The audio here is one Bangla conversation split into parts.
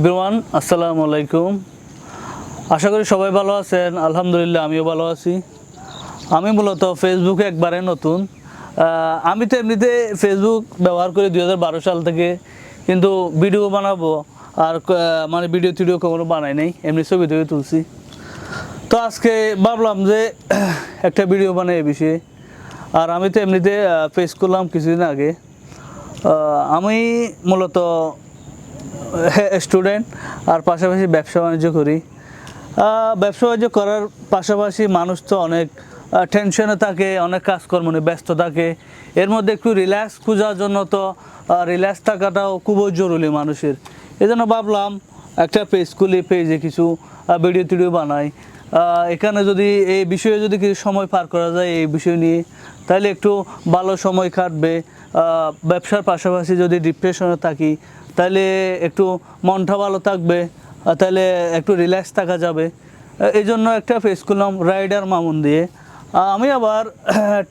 এভরিওয়ান, আসসালামু আলাইকুম। আশা করি সবাই ভালো আছেন। আলহামদুলিল্লাহ, আমিও ভালো আছি। আমি মূলত ফেসবুকে একবারে নতুন। আমি তো এমনিতে ফেসবুক ব্যবহার করি 2012 সাল থেকে, কিন্তু ভিডিও বানাবো আর মানে ভিডিও টিডিও কখনো বানাই নাই, এমনি ছবি টবি তুলছি। তো আজকে ভাবলাম যে একটা ভিডিও বানাই এ বিষয়ে। আর আমি তো এমনিতে ফেস করলাম কিছুদিন আগে। আমি মূলত স্টুডেন্ট আর পাশাপাশি ব্যবসা বাণিজ্য করি। ব্যবসা বাণিজ্য করার পাশাপাশি মানুষ তো অনেক টেনশনে থাকে, অনেক কাজকর্ম নিয়ে ব্যস্ত থাকে। এর মধ্যে একটু রিল্যাক্স খোঁজার জন্য তো রিল্যাক্স থাকাটাও খুবই জরুরি মানুষের। এই জন্য ভাবলাম একটা পেজ খুলি, পেজে কিছু ভিডিও টিডিও বানাই। এখানে যদি এই বিষয়ে যদি কিছু সময় পার করা যায় এই বিষয় নিয়ে, তাহলে একটু ভালো সময় কাটবে। ব্যবসার পাশাপাশি যদি ডিপ্রেশনে থাকি তাহলে একটু মনটা ভালো থাকবে, তাহলে একটু রিল্যাক্স থাকা যাবে। এই জন্য একটা পেজ করলাম রাইডার মামুন দিয়ে। আমি আবার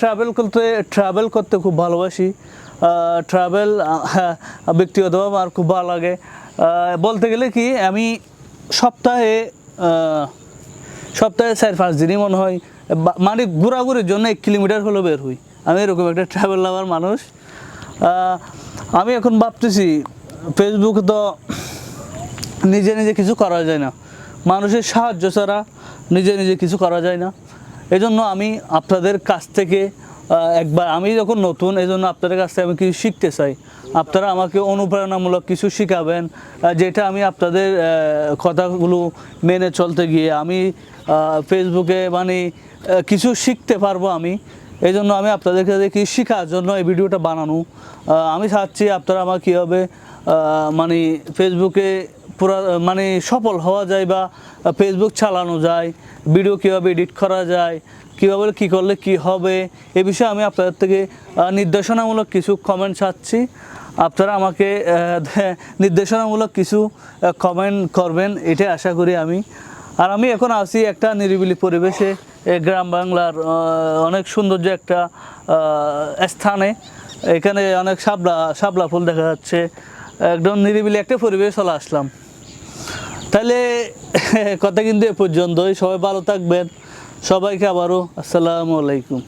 ট্রাভেল করতে খুব ভালোবাসি। ট্রাভেল ব্যক্তিগতভাবে আমার খুব ভালো লাগে। বলতে গেলে কি, আমি সপ্তাহে 4-5 দিনই মনে হয় মানে ঘোরাঘুরির জন্য 1 কিলোমিটার হলেও বের হই। আমি এরকম একটা ট্রাভেল লাভার মানুষ। আমি এখন ভাবতেছি ফেসবুকে তো নিজে নিজে কিছু করা যায় না, মানুষের সাহায্য ছাড়া নিজে নিজে কিছু করা যায় না। এই জন্য আমি আপনাদের কাছ থেকে একবার, আমি যখন নতুন, এই জন্য আপনাদের কাছ থেকে আমি কিছু শিখতে চাই। আপনারা আমাকে অনুপ্রেরণামূলক কিছু শিখাবেন, যেটা আমি আপনাদের কথাগুলো মেনে চলতে গিয়ে আমি ফেসবুকে মানে কিছু শিখতে পারবো আমি। এই জন্য আমি আপনাদের কাছে কিছু শেখার জন্য এই ভিডিওটা বানানো। আমি চাচ্ছি আপনারা আমার কীভাবে মানে ফেসবুকে পুরো মানে সফল হওয়া যায়, বা ফেসবুক চালানো যায়, ভিডিও কীভাবে এডিট করা যায়, কীভাবে কী করলে কি হবে, এ বিষয়ে আমি আপনাদের থেকে নির্দেশনামূলক কিছু কমেন্ট চাচ্ছি। আপনারা আমাকে নির্দেশনামূলক কিছু কমেন্ট করবেন, এটাই আশা করি আমি। আর আমি এখন আছি একটা নিরিবিলি পরিবেশে, গ্রাম বাংলার অনেক সৌন্দর্য একটা স্থানে। এখানে অনেক শাপলা ফুল দেখা যাচ্ছে। একদম নিরিবিলি একটা পরিবেশ চলে আসলাম। তাহলে কথা কিন্তু এ পর্যন্তই। সবাই ভালো থাকবেন। সবাইকে আবারও আসসালামু আলাইকুম।